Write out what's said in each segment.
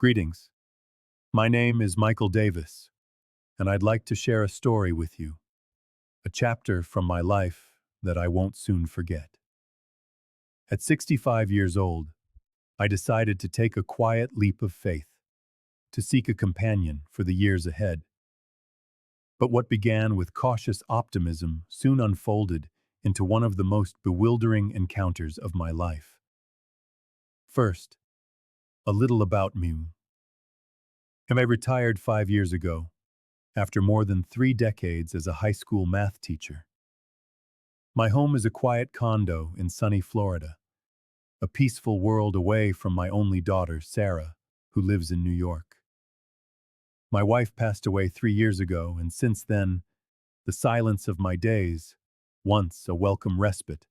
Greetings. My name is Michael Davis, and I'd like to share a story with you, a chapter from my life that I won't soon forget. At 65 years old, I decided to take a quiet leap of faith, to seek a companion for the years ahead. But what began with cautious optimism soon unfolded into one of the most bewildering encounters of my life. First, a little about me. I retired 5 years ago, after more than 3 decades as a high school math teacher. My home is a quiet condo in sunny Florida, a peaceful world away from my only daughter, Sarah, who lives in New York. My wife passed away 3 years ago, and since then, the silence of my days, once a welcome respite,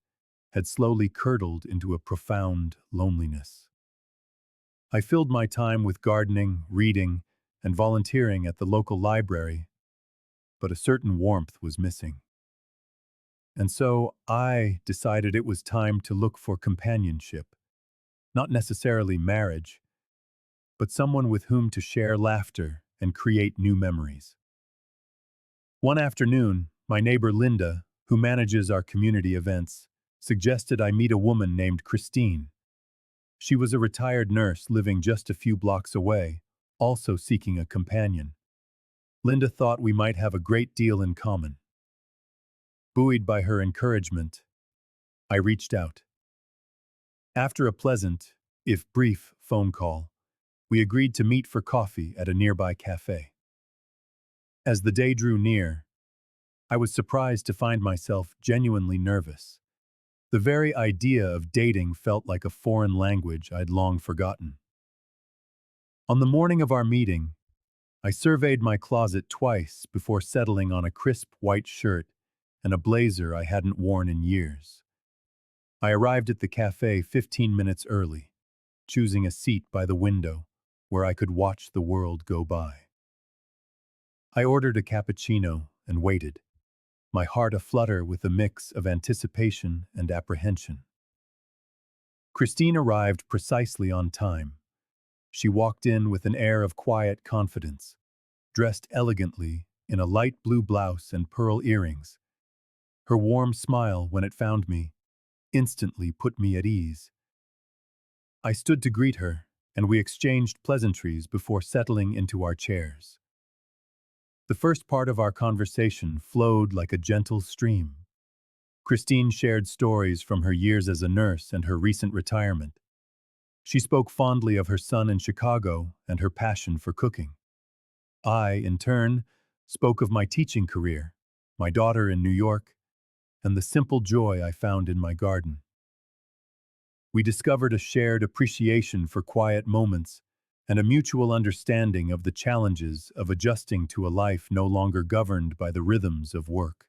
had slowly curdled into a profound loneliness. I filled my time with gardening, reading, and volunteering at the local library, but a certain warmth was missing. And so I decided it was time to look for companionship, not necessarily marriage, but someone with whom to share laughter and create new memories. One afternoon, my neighbor Linda, who manages our community events, suggested I meet a woman named Christine. She was a retired nurse living just a few blocks away, also seeking a companion. Linda thought we might have a great deal in common. Buoyed by her encouragement, I reached out. After a pleasant, if brief, phone call, we agreed to meet for coffee at a nearby café. As the day drew near, I was surprised to find myself genuinely nervous. The very idea of dating felt like a foreign language I'd long forgotten. On the morning of our meeting, I surveyed my closet twice before settling on a crisp white shirt and a blazer I hadn't worn in years. I arrived at the cafe 15 minutes early, choosing a seat by the window where I could watch the world go by. I ordered a cappuccino and waited, my heart aflutter with a mix of anticipation and apprehension. Christine arrived precisely on time. She walked in with an air of quiet confidence, dressed elegantly in a light blue blouse and pearl earrings. Her warm smile when it found me instantly put me at ease. I stood to greet her, and we exchanged pleasantries before settling into our chairs. The first part of our conversation flowed like a gentle stream. Christine shared stories from her years as a nurse and her recent retirement. She spoke fondly of her son in Chicago and her passion for cooking. I, in turn, spoke of my teaching career, my daughter in New York, and the simple joy I found in my garden. We discovered a shared appreciation for quiet moments and a mutual understanding of the challenges of adjusting to a life no longer governed by the rhythms of work.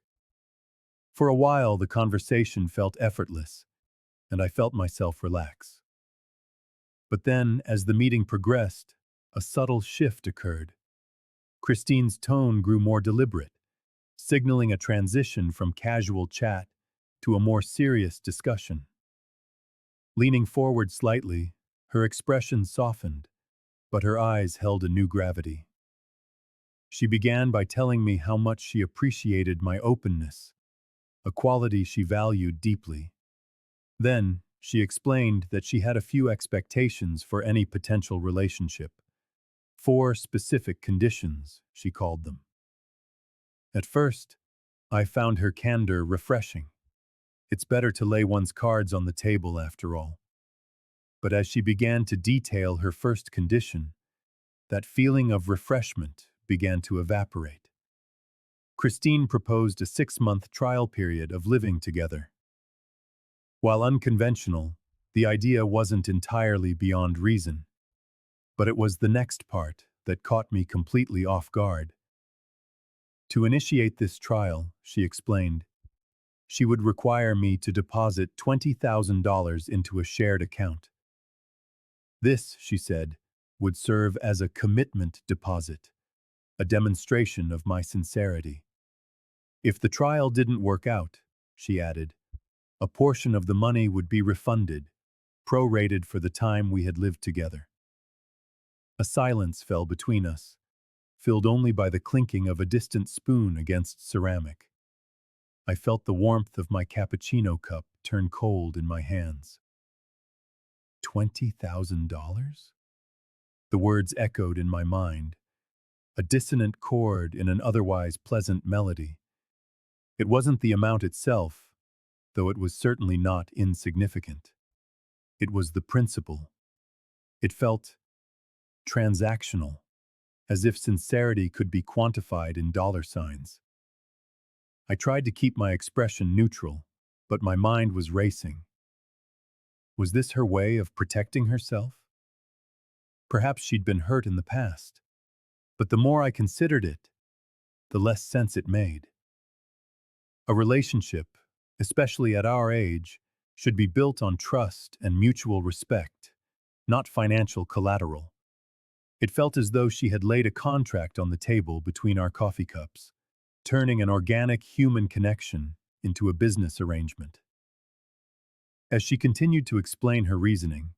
For a while, the conversation felt effortless, and I felt myself relax. But then, as the meeting progressed, a subtle shift occurred. Christine's tone grew more deliberate, signaling a transition from casual chat to a more serious discussion. Leaning forward slightly, her expression softened, but her eyes held a new gravity. She began by telling me how much she appreciated my openness, a quality she valued deeply. Then, she explained that she had a few expectations for any potential relationship. 4 specific conditions, she called them. At first, I found her candor refreshing. It's better to lay one's cards on the table after all. But as she began to detail her first condition, that feeling of refreshment began to evaporate. Christine proposed a 6-month trial period of living together. While unconventional, the idea wasn't entirely beyond reason. But it was the next part that caught me completely off guard. To initiate this trial, she explained, she would require me to deposit $20,000 into a shared account. This, she said, would serve as a commitment deposit, a demonstration of my sincerity. If the trial didn't work out, she added, a portion of the money would be refunded, prorated for the time we had lived together. A silence fell between us, filled only by the clinking of a distant spoon against ceramic. I felt the warmth of my cappuccino cup turn cold in my hands. $20,000? The words echoed in my mind, a dissonant chord in an otherwise pleasant melody. It wasn't the amount itself, though it was certainly not insignificant. It was the principle. It felt transactional, as if sincerity could be quantified in dollar signs. I tried to keep my expression neutral, but my mind was racing. Was this her way of protecting herself? Perhaps she'd been hurt in the past, but the more I considered it, the less sense it made. A relationship, especially at our age, should be built on trust and mutual respect, not financial collateral. It felt as though she had laid a contract on the table between our coffee cups, turning an organic human connection into a business arrangement. As she continued to explain her reasoning,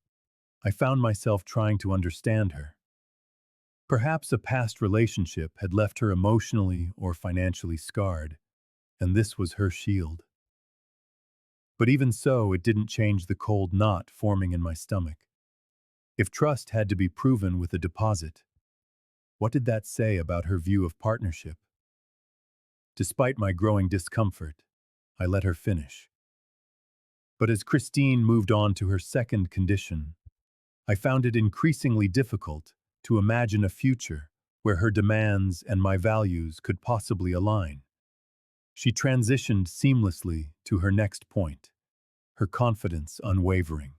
I found myself trying to understand her. Perhaps a past relationship had left her emotionally or financially scarred, and this was her shield. But even so, it didn't change the cold knot forming in my stomach. If trust had to be proven with a deposit, what did that say about her view of partnership? Despite my growing discomfort, I let her finish. But as Christine moved on to her second condition, I found it increasingly difficult to imagine a future where her demands and my values could possibly align. She transitioned seamlessly to her next point, her confidence unwavering.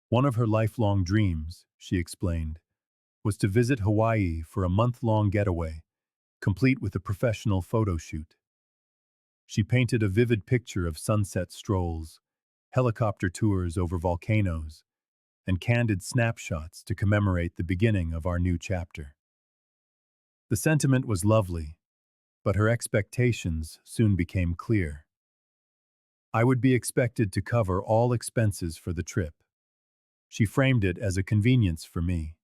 One of her lifelong dreams, she explained, was to visit Hawaii for a month-long getaway, complete with a professional photo shoot. She painted a vivid picture of sunset strolls, helicopter tours over volcanoes, and candid snapshots to commemorate the beginning of our new chapter. The sentiment was lovely, but her expectations soon became clear. I would be expected to cover all expenses for the trip. She framed it as a convenience for me.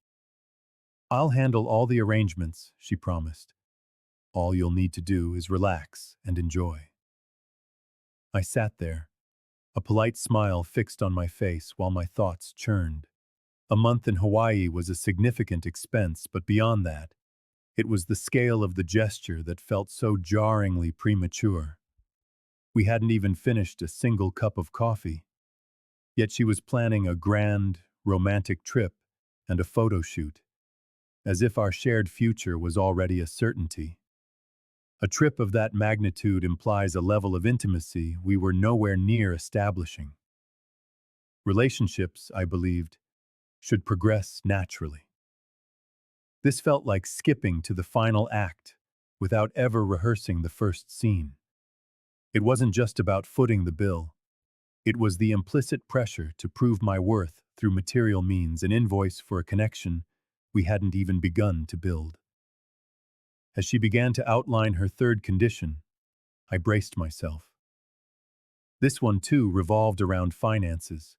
"I'll handle all the arrangements," she promised. "All you'll need to do is relax and enjoy." I sat there, a polite smile fixed on my face while my thoughts churned. A month in Hawaii was a significant expense, but beyond that, it was the scale of the gesture that felt so jarringly premature. We hadn't even finished a single cup of coffee, yet she was planning a grand, romantic trip and a photo shoot, as if our shared future was already a certainty. A trip of that magnitude implies a level of intimacy we were nowhere near establishing. Relationships, I believed, should progress naturally. This felt like skipping to the final act without ever rehearsing the first scene. It wasn't just about footing the bill. It was the implicit pressure to prove my worth through material means, an invoice for a connection we hadn't even begun to build. As she began to outline her third condition, I braced myself. This one, too, revolved around finances.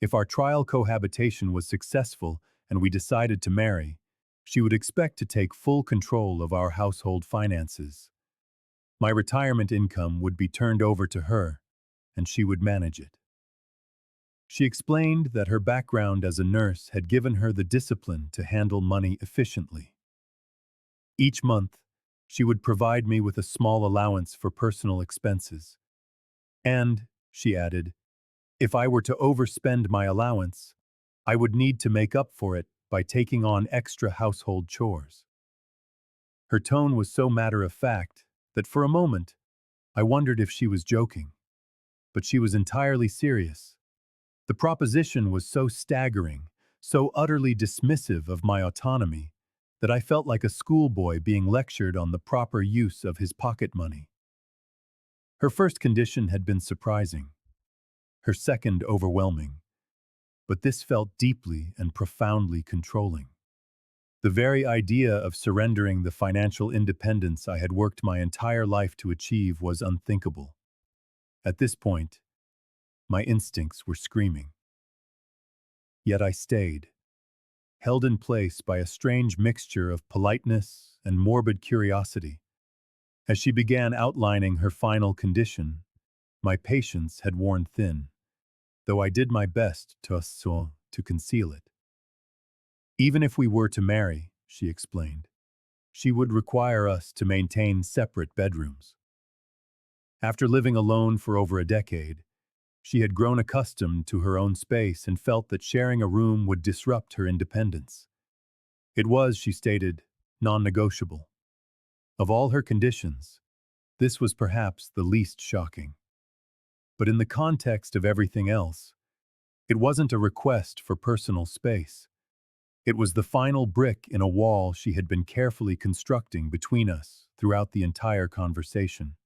If our trial cohabitation was successful and we decided to marry, she would expect to take full control of our household finances. My retirement income would be turned over to her, and she would manage it. She explained that her background as a nurse had given her the discipline to handle money efficiently. Each month, she would provide me with a small allowance for personal expenses. And, she added, if I were to overspend my allowance, I would need to make up for it by taking on extra household chores. Her tone was so matter-of-fact that for a moment, I wondered if she was joking. But she was entirely serious. The proposition was so staggering, so utterly dismissive of my autonomy, that I felt like a schoolboy being lectured on the proper use of his pocket money. Her first condition had been surprising, her second overwhelming, but this felt deeply and profoundly controlling. The very idea of surrendering the financial independence I had worked my entire life to achieve was unthinkable. At this point, my instincts were screaming. Yet I stayed. held in place by a strange mixture of politeness and morbid curiosity. As she began outlining her final condition, my patience had worn thin, though I did my best to conceal it. Even if we were to marry, she explained, she would require us to maintain separate bedrooms. After living alone for over a decade, she had grown accustomed to her own space and felt that sharing a room would disrupt her independence. It was, she stated, non-negotiable. Of all her conditions, this was perhaps the least shocking. But in the context of everything else, it wasn't a request for personal space. It was the final brick in a wall she had been carefully constructing between us throughout the entire conversation.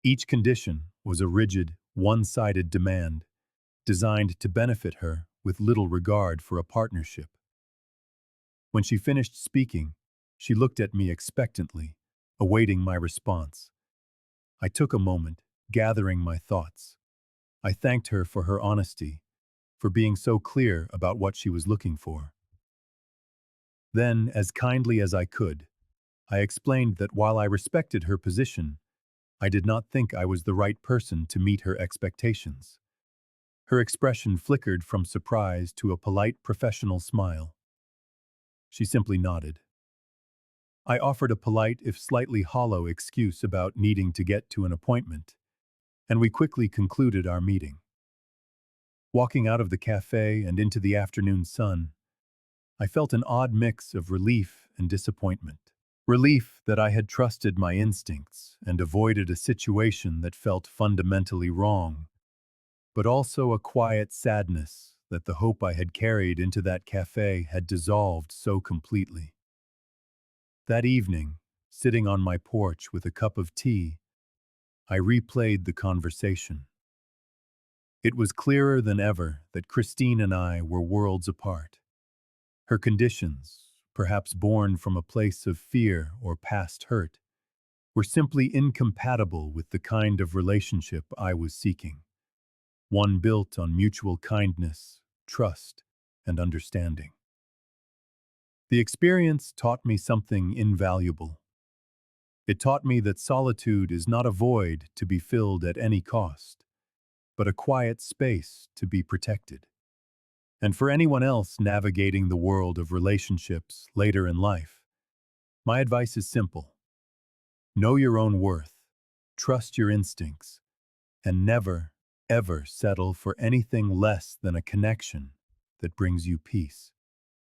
Each condition was a rigid, one-sided demand, designed to benefit her with little regard for a partnership. When she finished speaking, she looked at me expectantly, awaiting my response. I took a moment, gathering my thoughts. I thanked her for her honesty, for being so clear about what she was looking for. Then, as kindly as I could, I explained that while I respected her position, I did not think I was the right person to meet her expectations. Her expression flickered from surprise to a polite professional smile. She simply nodded. I offered a polite, if slightly hollow, excuse about needing to get to an appointment, and we quickly concluded our meeting. Walking out of the café and into the afternoon sun, I felt an odd mix of relief and disappointment. Relief that I had trusted my instincts and avoided a situation that felt fundamentally wrong, but also a quiet sadness that the hope I had carried into that café had dissolved so completely. That evening, sitting on my porch with a cup of tea, I replayed the conversation. It was clearer than ever that Christine and I were worlds apart. Her conditions, perhaps born from a place of fear or past hurt, were simply incompatible with the kind of relationship I was seeking, one built on mutual kindness, trust, and understanding. The experience taught me something invaluable. It taught me that solitude is not a void to be filled at any cost, but a quiet space to be protected. And for anyone else navigating the world of relationships later in life, my advice is simple. Know your own worth, trust your instincts, and never, ever settle for anything less than a connection that brings you peace.